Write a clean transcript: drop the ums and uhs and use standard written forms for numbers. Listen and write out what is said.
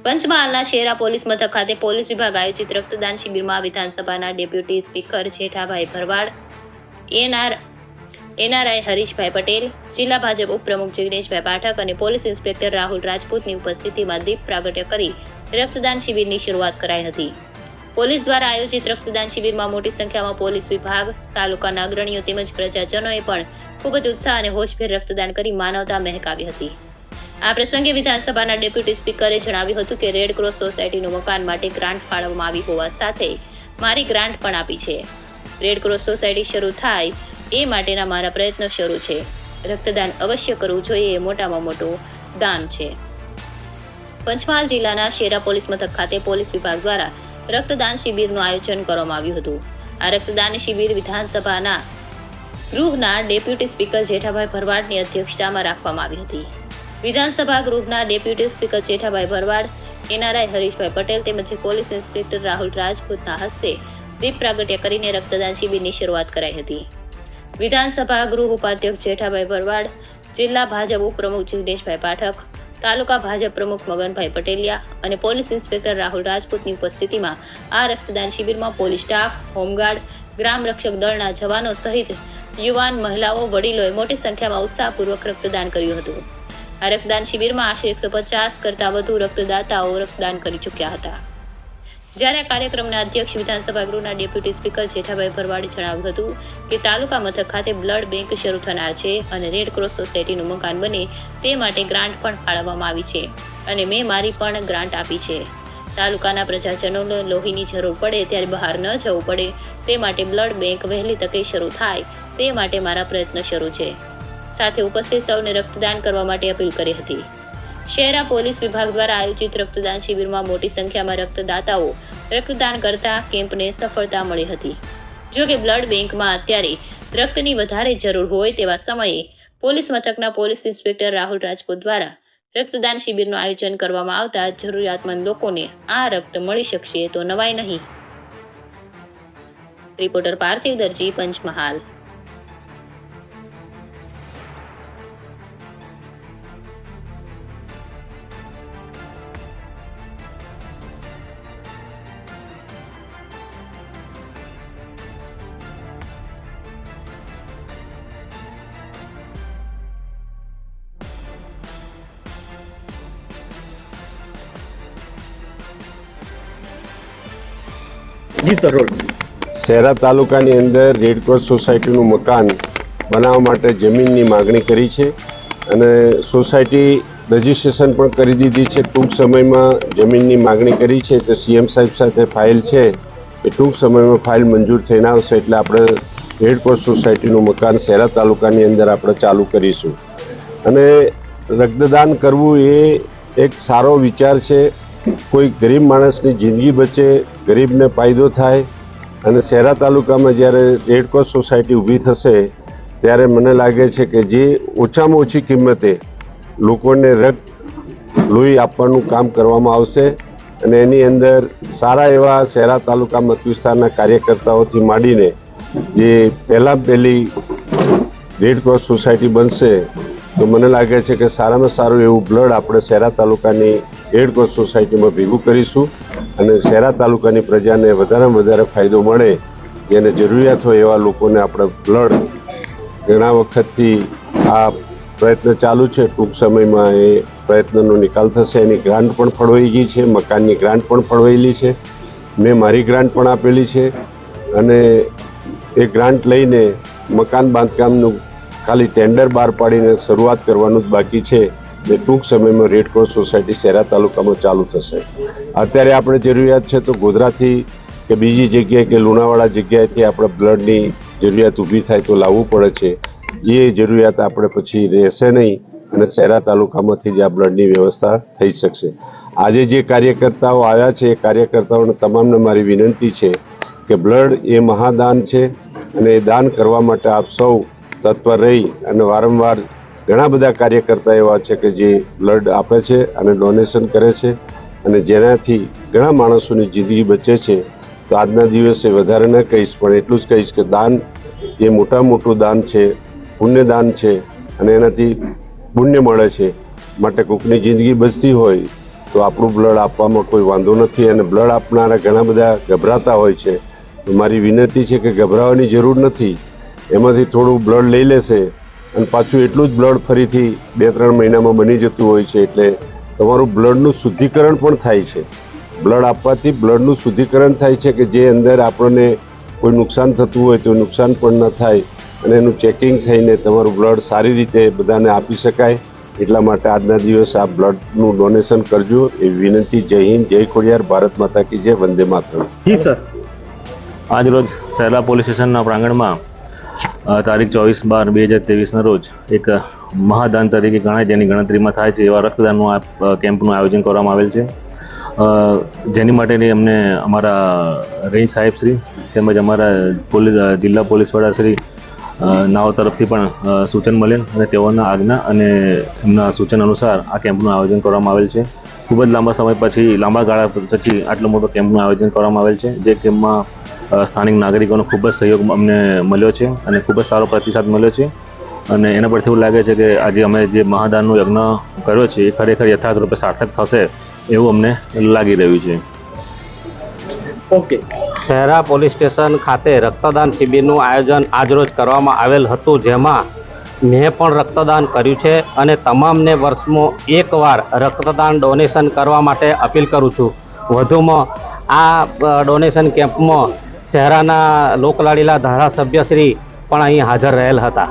પંચમહાલના શેરા પોલીસ મથક ખાતે પોલીસ વિભાગ આયોજિત રક્તદાન શિબિરમાં વિધાનસભાના ડેપ્યુટી સ્પીકર જેઠાભાઈ ભરવાડ, એનઆરઆઈ હરીશભાઈ પટેલ, જિલ્લા ભાજપ ઉપપ્રમુખ જિગ્નેશભાઈ પાઠક અને પોલીસ ઇન્સ્પેક્ટર રાહુલ રાજપૂતની ઉપસ્થિતિમાં દીપ પ્રાગટ્ય કરી રક્તદાન શિબિરની શરૂઆત કરાઈ હતી. પોલીસ દ્વારા આયોજિત રક્તદાન શિબિરમાં મોટી સંખ્યામાં પોલીસ વિભાગ, તાલુકાના અગ્રણીઓ તેમજ પ્રજાજનોએ પણ ખૂબ જ ઉત્સાહ અને હોશભેર રક્તદાન કરી માનવતા મહેકાવી હતી. આ પ્રસંગે વિધાનસભાના ડેપ્યુટી સ્પીકરે જણાવ્યું હતું કે રેડ ક્રોસ સોસાયટીનું મકાન માટે ગ્રાન્ટ ફાળવવામાં આવી હોવા સાથે મારી ગ્રાન્ટ પણ આપી છે. રેડ ક્રોસ સોસાયટી શરૂ થાય એ માટેના મારા પ્રયત્નો શરૂ છે. રક્તદાન અવશ્ય કરવું જોઈએ એ મોટામાં મોટું દાન છે. પંચમહાલ જિલ્લાના શેરા પોલીસ મથક ખાતે પોલીસ વિભાગ દ્વારા રક્તદાન શિબિરનું આયોજન કરવામાં આવ્યું હતું. આ રક્તદાન શિબિર વિધાનસભાના ગૃહના ડેપ્યુટી સ્પીકર જેઠાભાઈ ભરવાડની અધ્યક્ષતામાં રાખવામાં આવી હતી. વિધાનસભા ગૃહના ડેપ્યુટી સ્પીકર જેઠાભાઈ ભરવાડ, એનઆરઆઈ હરીશભાઈ પટેલ તેમજ પોલીસ ઇન્સ્પેક્ટર રાહુલ રાજપૂતના હસ્તે દીપ પ્રાગટ્ય કરીને રક્તદાન શિબિરની શરૂઆત કરાઈ હતી. વિધાનસભા ગૃહ ઉપાધ્યક્ષ જેઠાભાઈ ભરવાડ, જિલ્લા ભાજપ ઉપપ્રમુખ જિગ્નેશભાઈ પાઠક, તાલુકા ભાજપ પ્રમુખ મગનભાઈ પટેલિયા અને પોલીસ ઇન્સ્પેક્ટર રાહુલ રાજપૂતની ઉપસ્થિતિમાં આ રક્તદાન શિબિરમાં પોલીસ સ્ટાફ, હોમગાર્ડ, ગ્રામ રક્ષક દળના જવાનો સહિત યુવાન, મહિલાઓ, વડીલોએ મોટી સંખ્યામાં ઉત્સાહપૂર્વક રક્તદાન કર્યું હતું. આ રક્તદાન શિબિરમાં આશરે 150 કરતાં વધુ રક્તદાતાઓ રક્તદાન કરી ચૂક્યા હતા. જ્યારે કાર્યક્રમના અધ્યક્ષ વિધાનસભા ગૃહના ડેપ્યુટી સ્પીકર જેઠાભાઈ ભરવાડે જણાવ્યું હતું કે તાલુકા મથક ખાતે બ્લડ બેંક શરૂ થનાર છે અને રેડ ક્રોસ સોસાયટીનું મકાન બને તે માટે ગ્રાન્ટ પણ ફાળવવામાં આવી છે અને મેં મારી પણ ગ્રાન્ટ આપી છે. તાલુકાના પ્રજાજનોને લોહીની જરૂર પડે ત્યારે બહાર ન જવું પડે તે માટે બ્લડ બેંક વહેલી તકે શરૂ થાય તે માટે મારા પ્રયત્ન શરૂ છે. સાથે ઉપસ્થિત સૌને રક્તદાન કરવા માટે અપીલ કરી હતી. શહેરા પોલીસ વિભાગ દ્વારા આયોજિત રક્તદાન શિબિરમાં મોટી સંખ્યામાં રક્તદાતાઓ રક્તદાન કરતા કેમ્પને સફળતા મળી હતી. જો કે બ્લડ બેંકમાં અત્યારે રક્તની વધારે જરૂર હોય તેવા સમયે પોલીસ મથકના પોલીસ ઇન્સ્પેક્ટર રાહુલ રાજપૂત દ્વારા રક્તદાન શિબિરનું આયોજન કરવામાં આવતા જરૂરિયાતમંદ લોકોને આ રક્ત મળી શકશે તો નવાઈ નહીં. રિપોર્ટર પાર્થિવ દરજી, પંચમહાલ. શહેરા તાલુકાની અંદર રેડ ક્રોસ સોસાયટીનું મકાન બનાવવા માટે જમીનની માગણી કરી છે અને સોસાયટી રજીસ્ટ્રેશન પણ કરી દીધી છે. ટૂંક સમયમાં જમીનની માગણી કરી છે તો સીએમ સાહેબ સાથે ફાઇલ છે એ ટૂંક સમયમાં ફાઇલ મંજૂર થઈને આવશે એટલે આપણે રેડ ક્રોસ સોસાયટીનું મકાન શહેરા તાલુકાની અંદર આપણે ચાલુ કરીશું. અને રક્તદાન કરવું એ એક સારો વિચાર છે. કોઈ ગરીબ માણસની જિંદગી બચે, ગરીબને ફાયદો થાય અને શહેરા તાલુકામાં જ્યારે રેડ ક્રોસ સોસાયટી ઊભી થશે ત્યારે મને લાગે છે કે જે ઓછામાં ઓછી કિંમતે લોકોને લોહી આપવાનું કામ કરવામાં આવશે અને એની અંદર સારા એવા શહેરા તાલુકા મત વિસ્તારના કાર્યકર્તાઓથી માંડીને જે પહેલી રેડ ક્રોસ સોસાયટી બનશે તો મને લાગે છે કે સારામાં સારું એવું બ્લડ આપણે શહેરા તાલુકાની રેડ ક્રોસ સોસાયટીમાં ભેગું કરીશું અને શહેરા તાલુકાની પ્રજાને વધારેમાં વધારે ફાયદો મળે, જેને જરૂરિયાત હોય એવા લોકોને આપણે બ્લડ ઘણા વખતથી આ પ્રયત્ન ચાલુ છે. ટૂંક સમયમાં એ પ્રયત્નનો નિકાલ થશે. એની ગ્રાન્ટ પણ ફળવાઈ ગઈ છે, મકાનની ગ્રાન્ટ પણ ફળવાયેલી છે. મેં મારી ગ્રાન્ટ પણ આપેલી છે અને એ ગ્રાન્ટ લઈને મકાન બાંધકામનું ખાલી ટેન્ડર બહાર પાડીને શરૂઆત કરવાનું જ બાકી છે. એ ટૂંક સમયમાં રેડ ક્રોસ સોસાયટી શહેરા તાલુકામાં ચાલુ થશે. અત્યારે આપણે જરૂરિયાત છે તો ગોધરાથી કે બીજી જગ્યાએ કે લુણાવાડા જગ્યાએથી આપણે બ્લડની જરૂરિયાત ઊભી થાય તો લાવવું પડે છે. એ જરૂરિયાત આપણે પછી રહેશે નહીં અને શહેરા તાલુકામાંથી જ આ બ્લડની વ્યવસ્થા થઈ શકશે. આજે જે કાર્યકર્તાઓ આવ્યા છે એ કાર્યકર્તાઓને તમામને મારી વિનંતી છે કે બ્લડ એ મહાદાન છે અને એ દાન કરવા માટે આપ સૌ તત્પર રહી અને વારંવાર ઘણા બધા કાર્યકર્તા એવા છે કે જે બ્લડ આપે છે અને ડોનેશન કરે છે અને જેનાથી ઘણા માણસોની જિંદગી બચે છે. તો આજના દિવસે વધારે ન કહીશ પણ એટલું જ કહીશ કે દાન એ મોટું દાન છે, પુણ્યદાન છે અને એનાથી પુણ્ય મળે છે. માટે કોઈકની જિંદગી બચતી હોય તો આપણું બ્લડ આપવામાં કોઈ વાંધો નથી. અને બ્લડ આપનારા ઘણા બધા ગભરાતા હોય છે, તો મારી વિનંતી છે કે ગભરાવાની જરૂર નથી. એમાંથી થોડું બ્લડ લઈ લેશે અને પાછું એટલું જ બ્લડ ફરીથી 2-3 મહિનામાં બની જતું હોય છે. એટલે તમારું બ્લડનું શુદ્ધિકરણ પણ થાય છે. બ્લડ આપવાથી બ્લડનું શુદ્ધિકરણ થાય છે કે જે અંદર આપણને કોઈ નુકસાન થતું હોય તો નુકસાન પણ ન થાય અને એનું ચેકિંગ થઈને તમારું બ્લડ સારી રીતે બધાને આપી શકાય. એટલા માટે આજના દિવસ આ બ્લડનું ડોનેશન કરજો એવી વિનંતી. જય હિન્દ, જય ખોડિયાર, ભારત માતા કી જય, વંદે માતરમ. જી સર. આજરોજ સહેલા પોલીસ સ્ટેશનના પ્રાંગણમાં તારીખ 24/12/2023ના રોજ એક મહાદાન તરીકે ગણાય જેની ગણતરીમાં થાય છે એવા રક્તદાનનું આ કેમ્પનું આયોજન કરવામાં આવેલ છે. જેની માટેની અમને અમારા રેન્જ સાહેબશ્રી તેમજ અમારા જિલ્લા પોલીસ વડા શ્રી નાઓ તરફથી પણ સૂચન મળેલ અને તેઓના આજ્ઞા અને એમના સૂચન અનુસાર આ કેમ્પનું આયોજન કરવામાં આવેલ છે. ખૂબ જ લાંબા સમય પછી, લાંબા ગાળા પછી આટલો મોટો કેમ્પનું આયોજન કરવામાં આવેલ છે. જે કેમ્પમાં સ્થાનિક નાગરિકોનો ખૂબ જ સહયોગ અમને મળ્યો છે અને ખૂબ જ સારો પ્રતિસાદ મળ્યો છે. અને એના પરથી એવું લાગે છે કે આજે અમે જે મહાદાનનો યજ્ઞ કર્યો છે એ ખરેખર યથાર્થ રૂપે સાર્થક થશે એવું અમને લાગી રહ્યું છે. ઓકે. શહેરા પોલીસ સ્ટેશન ખાતે રક્તદાન શિબિરનું આયોજન આજરોજ કરવામાં આવેલ હતું, જેમાં મેં પણ રક્તદાન કર્યું છે અને તમામને વર્ષમાં એકવાર રક્તદાન ડોનેશન કરવા માટે અપીલ કરું છું. વધુમાં આ ડોનેશન કેમ્પમાં શહેરાના લોકલાડીલા ધારાસભ્યશ્રી પણ અહીં હાજર રહેલ હતા.